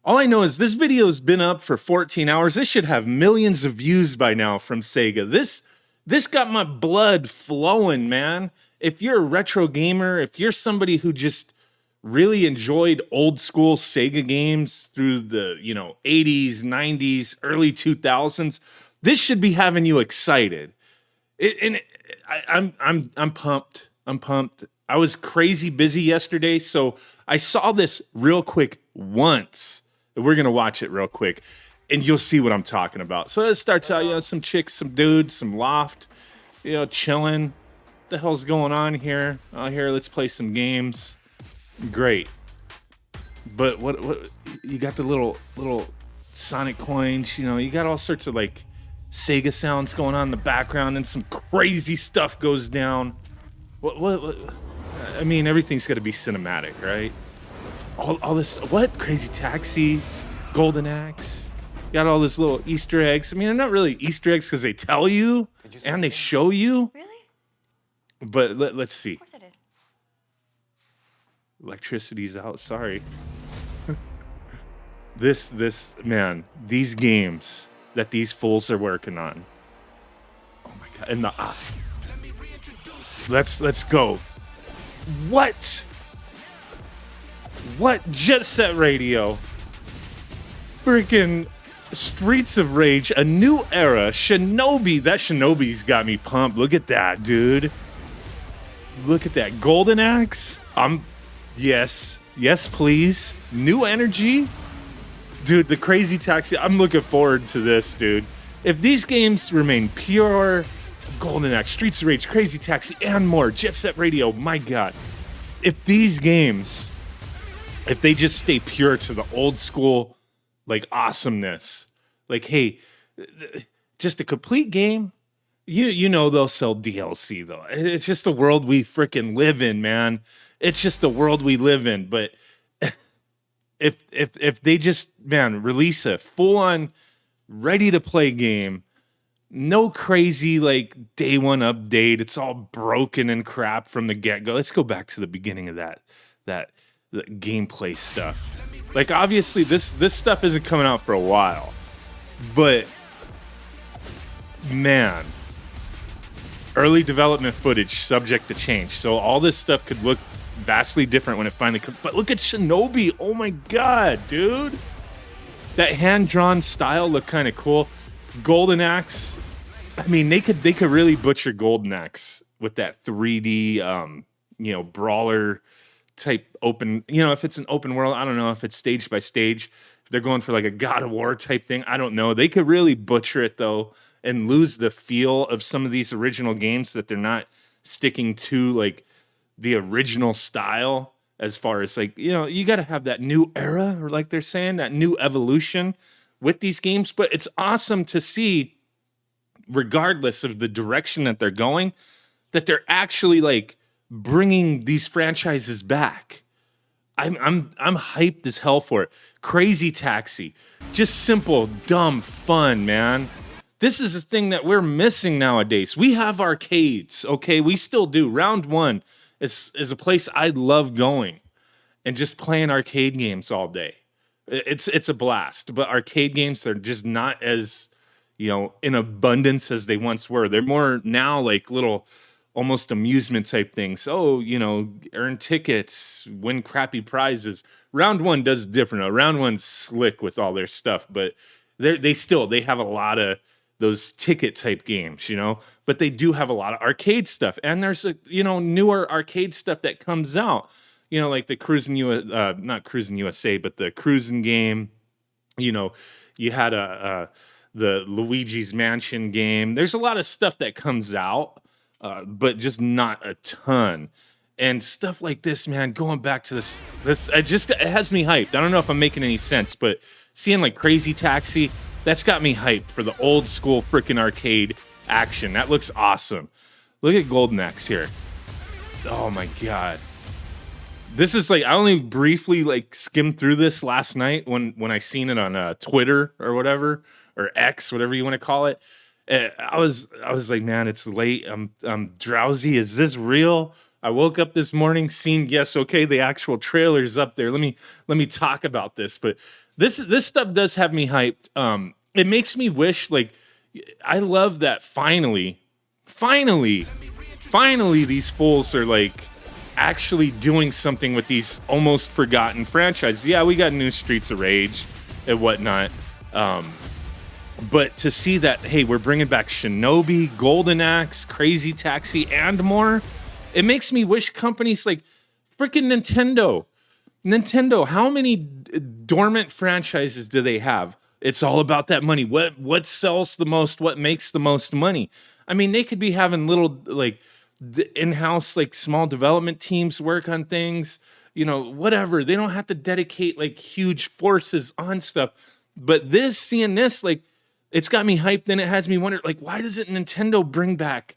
All I know is this video's been up for 14 hours. This should have millions of views by now from Sega. This got my blood flowing, man. If you're a retro gamer, if you're somebody who just really enjoyed old school Sega games through the, 80s, 90s, early 2000s, this should be having you excited. I'm pumped. I'm pumped. I was crazy busy yesterday, so I saw this real quick once. We're gonna watch it real quick, and you'll see what I'm talking about. So it starts out, some chicks, some dudes, some loft, chilling. What the hell's going on here? Oh, here, let's play some games. Great, but what you got the little Sonic coins? You got all sorts of like Sega sounds going on in the background, and some crazy stuff goes down. What? I mean, everything's got to be cinematic, right? All this, what? Crazy Taxi, Golden Axe. You got all this little Easter eggs. I mean, they're not really Easter eggs because they tell you and they show you. Really? But let's see. Of course I did. Electricity's out. Sorry. Man, these games that these fools are working on. Oh my god! And let's go. What? Jet Set Radio? Freaking Streets of Rage, a new era. Shinobi. That Shinobi's got me pumped. Look at that, dude. Look at that. Golden Axe. Yes, please. New energy. Dude, the Crazy Taxi. I'm looking forward to this, dude. If these games remain pure, Golden Axe, Streets of Rage, Crazy Taxi, and more, Jet Set Radio, my god. If these games, if they just stay pure to the old school, like, awesomeness, like, hey, just a complete game, you know they'll sell DLC, though. It's just the world we freaking live in, man. It's just the world we live in, but if they just, release a full-on, ready-to-play game, no crazy, like, day one update, it's all broken and crap from the get-go. Let's go back to the beginning of that the gameplay stuff. Like, obviously, this stuff isn't coming out for a while, but, man, early development footage subject to change. So all this stuff could look vastly different when it finally comes. But look at Shinobi. Oh my god, dude. That hand-drawn style looked kind of cool. Golden Axe. I mean, they could really butcher Golden Axe with that 3D brawler type open, if it's an open world, I don't know if it's stage by stage. If they're going for like a God of War type thing, I don't know. They could really butcher it though and lose the feel of some of these original games that they're not sticking to like the original style as far as like, you got to have that new era or like they're saying that new evolution with these games. But it's awesome to see, regardless of the direction that they're going, that they're actually like bringing these franchises back. I'm hyped as hell for it. Crazy Taxi, just simple, dumb fun, man. This is a thing that we're missing nowadays. We have arcades, okay? We still do. Round One is a place I love going and just playing arcade games all day. It's a blast, but arcade games, they're just not as, in abundance as they once were. They're more now like little almost amusement type things. Oh, earn tickets, win crappy prizes. Round One does different. Round One's slick with all their stuff, but they have a lot of those ticket type games, but they do have a lot of arcade stuff. And there's newer arcade stuff that comes out, like the not Cruising USA, but the Cruising game. You had the Luigi's Mansion game. There's a lot of stuff that comes out. But just not a ton. And stuff like this, man, going back to this it has me hyped. I don't know if I'm making any sense, but seeing like Crazy Taxi, that's got me hyped for the old school freaking arcade action. That looks awesome. Look at Golden Axe here. Oh my god. This is like, I only briefly like skimmed through this last night when I seen it on Twitter or whatever, or X, whatever you want to call it. I was like, man, it's late. I'm drowsy. Is this real? I woke up this morning, seen, yes, okay, the actual trailer's up there. Let me talk about this. But This stuff does have me hyped. It makes me wish, like, I love that finally, these fools are like actually doing something with these almost forgotten franchises. Yeah, we got new Streets of Rage and whatnot. But to see that, hey, we're bringing back Shinobi, Golden Axe, Crazy Taxi, and more, it makes me wish companies like freaking Nintendo, how many dormant franchises do they have? It's all about that money. What sells the most? What makes the most money? I mean, they could be having little like in-house like small development teams work on things, whatever. They don't have to dedicate like huge forces on stuff. But seeing this, like, it's got me hyped and it has me wonder, like, why doesn't Nintendo bring back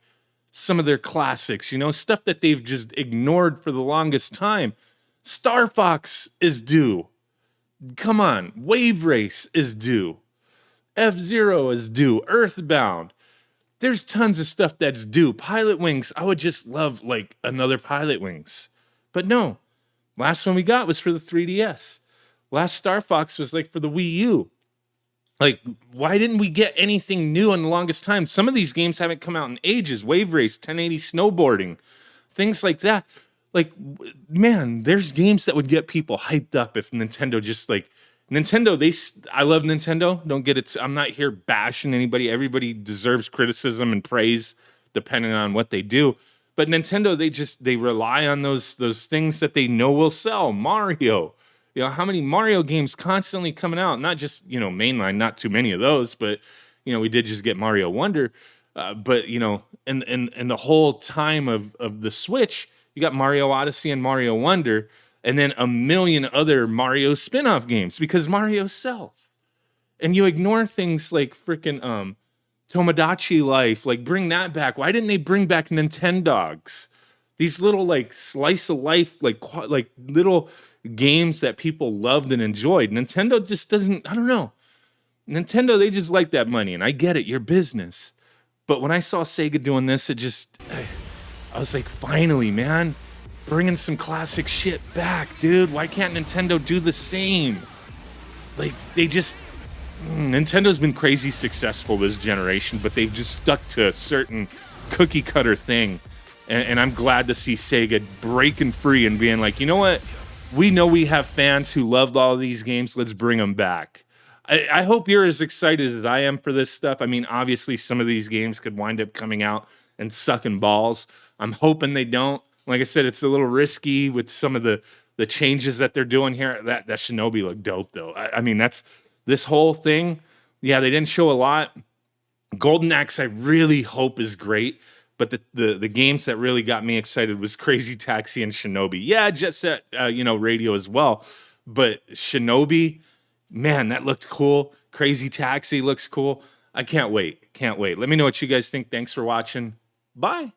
some of their classics, stuff that they've just ignored for the longest time? Star Fox is due. Come on. Wave Race is due. F-Zero is due. Earthbound. There's tons of stuff that's due. Pilot Wings. I would just love like another Pilot Wings. But no. Last one we got was for the 3DS. Last Star Fox was like for the Wii U. Like, why didn't we get anything new in the longest time? Some of these games haven't come out in ages. Wave Race, 1080 snowboarding, things like that. Like, man, there's games that would get people hyped up if Nintendo just like I love Nintendo. Don't get it. I'm not here bashing anybody. Everybody deserves criticism and praise depending on what they do. But Nintendo, they rely on those things that they know will sell. Mario. How many Mario games constantly coming out? Not just, mainline, not too many of those, but, we did just get Mario Wonder. But, in the whole time of the Switch, you got Mario Odyssey and Mario Wonder, and then a million other Mario spin-off games because Mario sells. And you ignore things like freaking Tomodachi Life, like bring that back. Why didn't they bring back Nintendogs? These little like slice of life, like little games that people loved and enjoyed. Nintendo just doesn't, I don't know. Nintendo, they just like that money, and I get it, your business. But when I saw Sega doing this, I was like, finally, man, bringing some classic shit back, dude. Why can't Nintendo do the same? Like, Nintendo's been crazy successful this generation, but they've just stuck to a certain cookie cutter thing. And I'm glad to see Sega breaking free and being like, you know what? We know we have fans who loved all of these games. Let's bring them back. I hope you're as excited as I am for this stuff. I mean, obviously, some of these games could wind up coming out and sucking balls. I'm hoping they don't. Like I said, it's a little risky with some of the changes that they're doing here. That Shinobi looked dope, though. I mean, that's this whole thing. Yeah, they didn't show a lot. Golden Axe, I really hope is great. But the games that really got me excited was Crazy Taxi and Shinobi. Yeah, Jet Set, Radio as well. But Shinobi, man, that looked cool. Crazy Taxi looks cool. I can't wait. Can't wait. Let me know what you guys think. Thanks for watching. Bye.